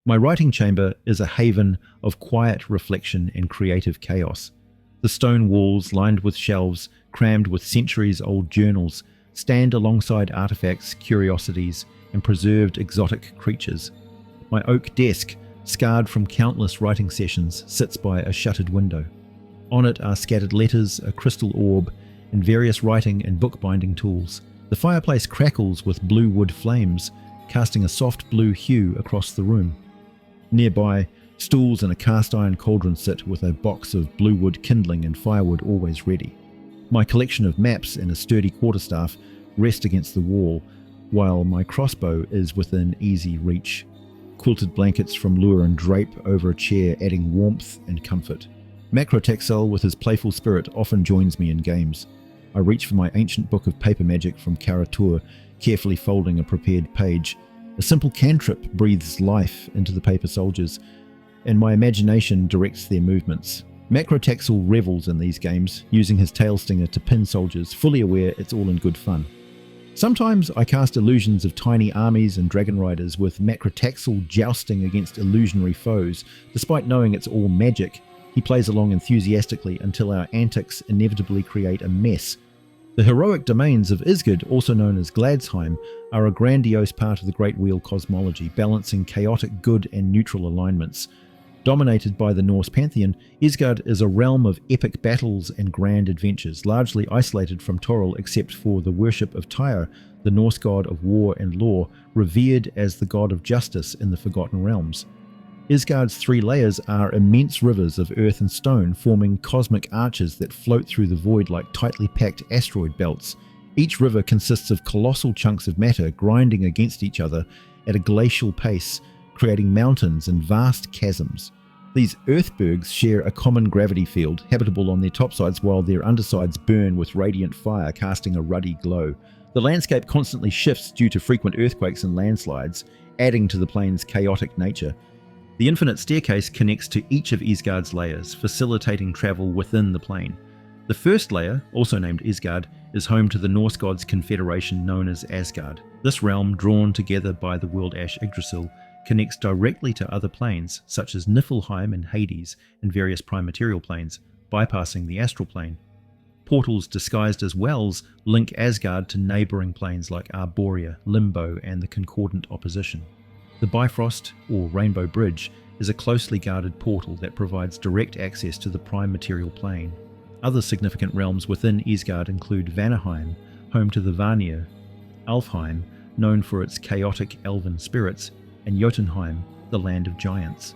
My writing chamber is a haven of quiet reflection and creative chaos. The stone walls, lined with shelves crammed with centuries-old journals, stand alongside artifacts, curiosities, and preserved exotic creatures. My oak desk, scarred from countless writing sessions, sits by a shuttered window. On it are scattered letters, a crystal orb, and various writing and bookbinding tools. The fireplace crackles with blue wood flames, casting a soft blue hue across the room. Nearby, stools and a cast-iron cauldron sit with a box of blue wood kindling and firewood always ready. My collection of maps and a sturdy quarterstaff rest against the wall, while my crossbow is within easy reach. Quilted blankets from Lurin drape over a chair, adding warmth and comfort. Macrotaxel, with his playful spirit, often joins me in games. I reach for my ancient book of paper magic from Karatur, carefully folding a prepared page. A simple cantrip breathes life into the paper soldiers, and my imagination directs their movements. Macrotaxel revels in these games, using his tail stinger to pin soldiers, fully aware it's all in good fun. Sometimes I cast illusions of tiny armies and dragon riders, with Macrotaxel jousting against illusionary foes. Despite knowing it's all magic, he plays along enthusiastically until our antics inevitably create a mess. The heroic domains of Isgard, also known as Gladsheim, are a grandiose part of the Great Wheel cosmology, balancing chaotic good and neutral alignments. Dominated by the Norse pantheon, Isgard is a realm of epic battles and grand adventures, largely isolated from Toril except for the worship of Tyr, the Norse god of war and law, revered as the god of justice in the Forgotten Realms. Isgard's three layers are immense rivers of earth and stone, forming cosmic arches that float through the void like tightly packed asteroid belts. Each river consists of colossal chunks of matter grinding against each other at a glacial pace, creating mountains and vast chasms. These earthbergs share a common gravity field, habitable on their topsides while their undersides burn with radiant fire, casting a ruddy glow. The landscape constantly shifts due to frequent earthquakes and landslides, adding to the plane's chaotic nature. The infinite staircase connects to each of Isgard's layers, facilitating travel within the plane. The first layer, also named Isgard, is home to the Norse gods' confederation known as Asgard. This realm, drawn together by the world ash Yggdrasil, connects directly to other planes, such as Niflheim and Hades, and various prime material planes, bypassing the astral plane. Portals disguised as wells link Asgard to neighbouring planes like Arborea, Limbo, and the Concordant Opposition. The Bifrost, or Rainbow Bridge, is a closely guarded portal that provides direct access to the prime material plane. Other significant realms within Isgard include Vanaheim, home to the Vanir, Alfheim, known for its chaotic elven spirits, and Jotunheim, the land of giants.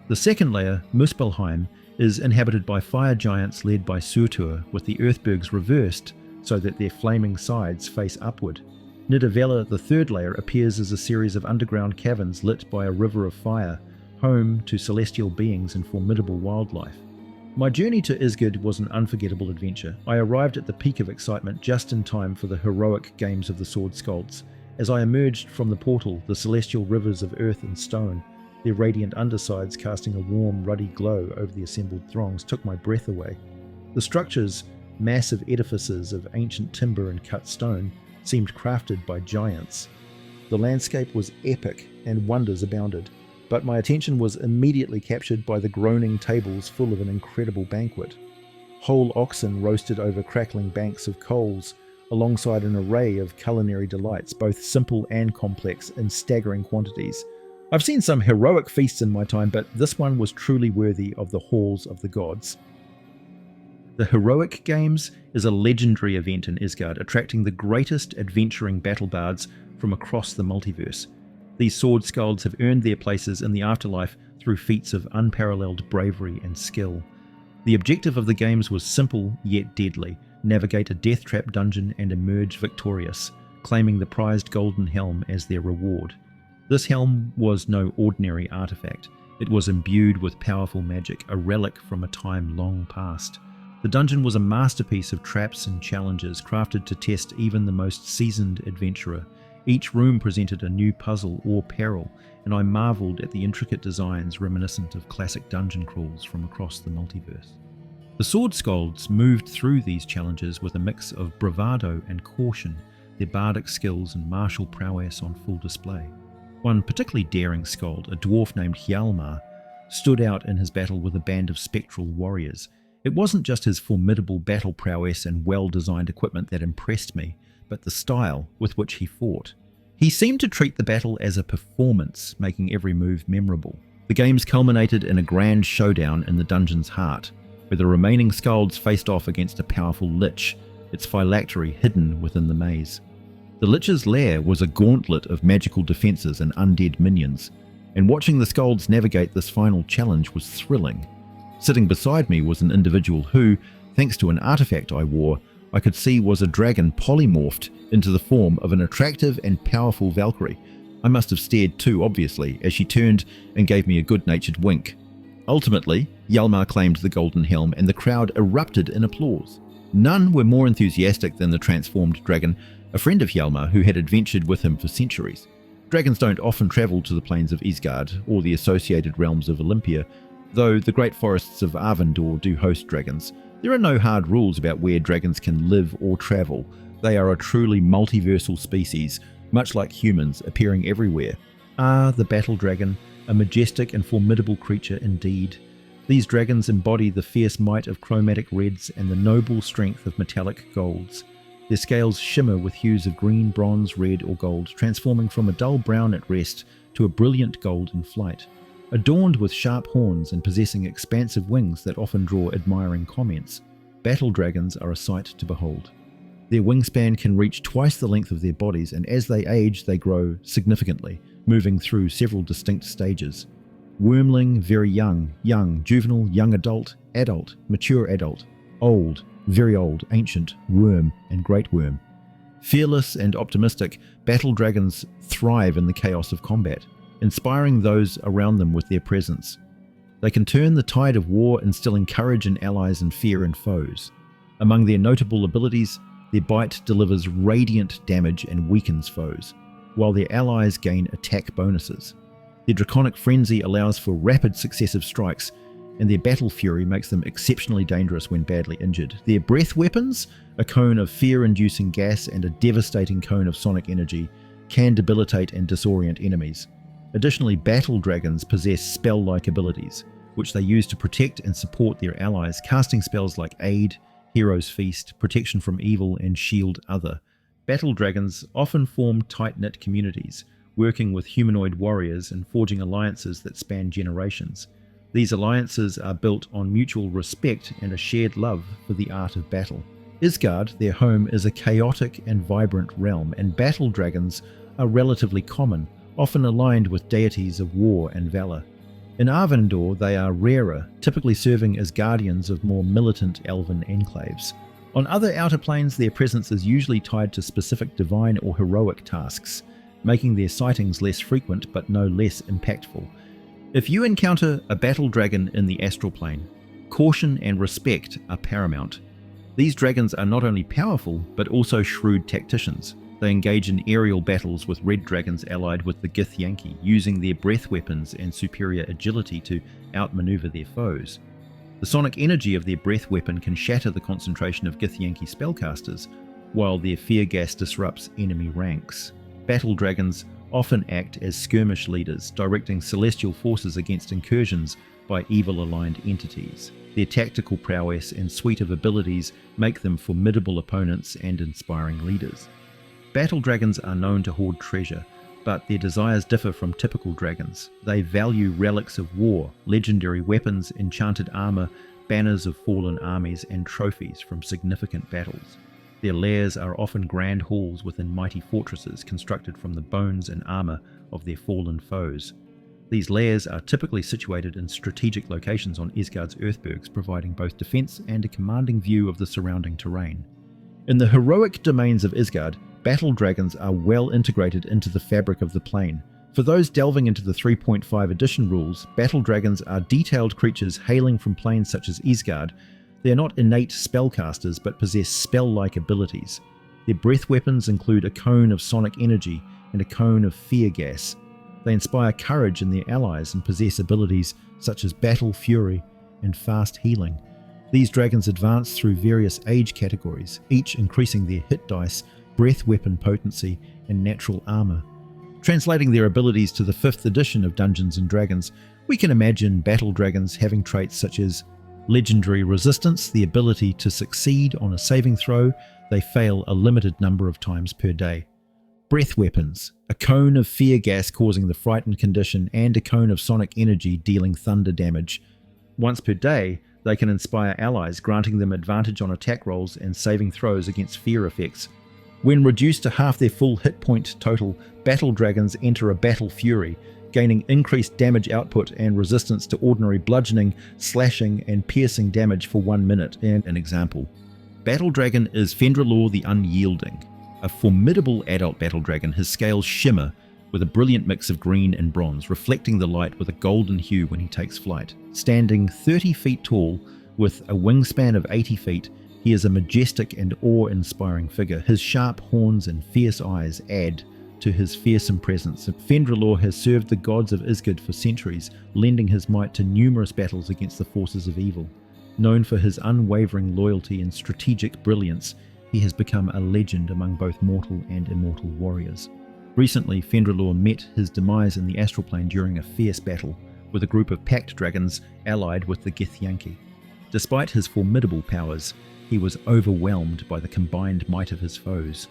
The second layer, Muspelheim, is inhabited by fire giants led by Surtur, with the earthbergs reversed so that their flaming sides face upward. Nidavella, the third layer, appears as a series of underground caverns lit by a river of fire, home to celestial beings and formidable wildlife. My journey to Isgard was an unforgettable adventure. I arrived at the peak of excitement just in time for the heroic games of the Sword Sculpts. As I emerged from the portal, the celestial rivers of earth and stone, their radiant undersides casting a warm, ruddy glow over the assembled throngs, took my breath away. The structures, massive edifices of ancient timber and cut stone, seemed crafted by giants. The landscape was epic and wonders abounded, but my attention was immediately captured by the groaning tables full of an incredible banquet. Whole oxen roasted over crackling banks of coals, alongside an array of culinary delights, both simple and complex, in staggering quantities. I've seen some heroic feasts in my time, but this one was truly worthy of the halls of the gods. The Heroic Games is a legendary event in Isgard, attracting the greatest adventuring battle bards from across the multiverse. These sword skalds have earned their places in the afterlife through feats of unparalleled bravery and skill. The objective of the games was simple yet deadly: navigate a death trap dungeon and emerge victorious, claiming the prized golden helm as their reward. This helm was no ordinary artifact. It was imbued with powerful magic, a relic from a time long past. The dungeon was a masterpiece of traps and challenges crafted to test even the most seasoned adventurer. Each room presented a new puzzle or peril, and I marveled at the intricate designs reminiscent of classic dungeon crawls from across the multiverse. The Sword Skalds moved through these challenges with a mix of bravado and caution, their bardic skills and martial prowess on full display. One particularly daring skald, a dwarf named Hjalmar, stood out in his battle with a band of spectral warriors. It wasn't just his formidable battle prowess and well-designed equipment that impressed me, but the style with which he fought. He seemed to treat the battle as a performance, making every move memorable. The games culminated in a grand showdown in the dungeon's heart, where the remaining skalds faced off against a powerful lich, its phylactery hidden within the maze. The lich's lair was a gauntlet of magical defences and undead minions, and watching the skalds navigate this final challenge was thrilling. Sitting beside me was an individual who, thanks to an artifact I wore, I could see was a dragon polymorphed into the form of an attractive and powerful Valkyrie. I must have stared too, obviously, as she turned and gave me a good-natured wink. Ultimately, Hjalmar claimed the golden helm and the crowd erupted in applause. None were more enthusiastic than the transformed dragon, a friend of Hjalmar who had adventured with him for centuries. Dragons don't often travel to the plains of Isgard or the associated realms of Olympia, though the great forests of Arvindor do host dragons. There are no hard rules about where dragons can live or travel. They are a truly multiversal species, much like humans, appearing everywhere. The battle dragon, a majestic and formidable creature indeed. These dragons embody the fierce might of chromatic reds and the noble strength of metallic golds. Their scales shimmer with hues of green, bronze, red or gold, transforming from a dull brown at rest to a brilliant gold in flight. Adorned with sharp horns and possessing expansive wings that often draw admiring comments, battle dragons are a sight to behold. Their wingspan can reach twice the length of their bodies, and as they age they grow significantly, moving through several distinct stages. Wormling, very young, young, juvenile, young adult, adult, mature adult, old, very old, ancient, worm, and great worm. Fearless and optimistic, battle dragons thrive in the chaos of combat, inspiring those around them with their presence. They can turn the tide of war, instilling courage in allies and fear in foes. Among their notable abilities, their bite delivers radiant damage and weakens foes, while their allies gain attack bonuses. Their draconic frenzy allows for rapid successive strikes, and their battle fury makes them exceptionally dangerous when badly injured. Their breath weapons, a cone of fear-inducing gas and a devastating cone of sonic energy, can debilitate and disorient enemies. Additionally, battle dragons possess spell-like abilities, which they use to protect and support their allies, casting spells like Aid, Hero's Feast, Protection from Evil, and Shield Other. Battle dragons often form tight-knit communities, working with humanoid warriors and forging alliances that span generations. These alliances are built on mutual respect and a shared love for the art of battle. Isgard, their home, is a chaotic and vibrant realm, and battle dragons are relatively common, often aligned with deities of war and valor. In Arvindor, they are rarer, typically serving as guardians of more militant elven enclaves. On other outer planes, their presence is usually tied to specific divine or heroic tasks, making their sightings less frequent but no less impactful. If you encounter a battle dragon in the astral plane, caution and respect are paramount. These dragons are not only powerful, but also shrewd tacticians. They engage in aerial battles with red dragons allied with the Githyanki, using their breath weapons and superior agility to outmaneuver their foes. The sonic energy of their breath weapon can shatter the concentration of Githyanki spellcasters, while their fear gas disrupts enemy ranks. Battle dragons often act as skirmish leaders, directing celestial forces against incursions by evil-aligned entities. Their tactical prowess and suite of abilities make them formidable opponents and inspiring leaders. Battle dragons are known to hoard treasure, but their desires differ from typical dragons. They value relics of war, legendary weapons, enchanted armor, banners of fallen armies, and trophies from significant battles. Their lairs are often grand halls within mighty fortresses constructed from the bones and armor of their fallen foes. These lairs are typically situated in strategic locations on Isgard's earthbergs, providing both defense and a commanding view of the surrounding terrain. In the heroic domains of Isgard, battle dragons are well integrated into the fabric of the plane. For those delving into the 3.5 edition rules, battle dragons are detailed creatures hailing from planes such as Isgard. They are not innate spellcasters, but possess spell-like abilities. Their breath weapons include a cone of sonic energy and a cone of fear gas. They inspire courage in their allies and possess abilities such as battle fury and fast healing. These dragons advance through various age categories, each increasing their hit dice, breath weapon potency, and natural armor. Translating their abilities to the 5th edition of Dungeons & Dragons, we can imagine battle dragons having traits such as legendary resistance, the ability to succeed on a saving throw, they fail a limited number of times per day. Breath weapons, a cone of fear gas causing the frightened condition, and a cone of sonic energy dealing thunder damage. Once per day, they can inspire allies, granting them advantage on attack rolls and saving throws against fear effects. When reduced to half their full hit point total, battle dragons enter a battle fury, gaining increased damage output and resistance to ordinary bludgeoning, slashing, and piercing damage for 1 minute. And an example. Battle Dragon is Fendralor the Unyielding, a formidable adult battle dragon. His scales shimmer with a brilliant mix of green and bronze, reflecting the light with a golden hue when he takes flight. Standing 30 feet tall with a wingspan of 80 feet, he is a majestic and awe-inspiring figure. His sharp horns and fierce eyes add to his fearsome presence. Fendralor has served the gods of Isgard for centuries, lending his might to numerous battles against the forces of evil. Known for his unwavering loyalty and strategic brilliance, he has become a legend among both mortal and immortal warriors. Recently, Fendralor met his demise in the astral plane during a fierce battle with a group of packed dragons allied with the Githyanki. Despite his formidable powers, he was overwhelmed by the combined might of his foes.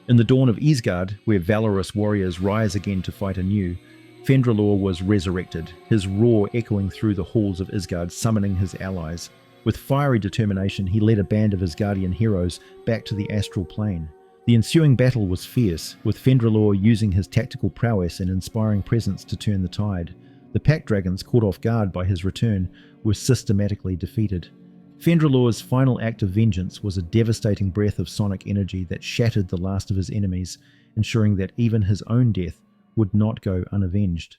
In the dawn of Isgard, where valorous warriors rise again to fight anew, Fendralor was resurrected, his roar echoing through the halls of Isgard, summoning his allies. With fiery determination, he led a band of Isgardian heroes back to the astral plane. The ensuing battle was fierce, with Fendralor using his tactical prowess and inspiring presence to turn the tide. The pack dragons, caught off guard by his return, were systematically defeated. Fendralor's final act of vengeance was a devastating breath of sonic energy that shattered the last of his enemies, ensuring that even his own death would not go unavenged.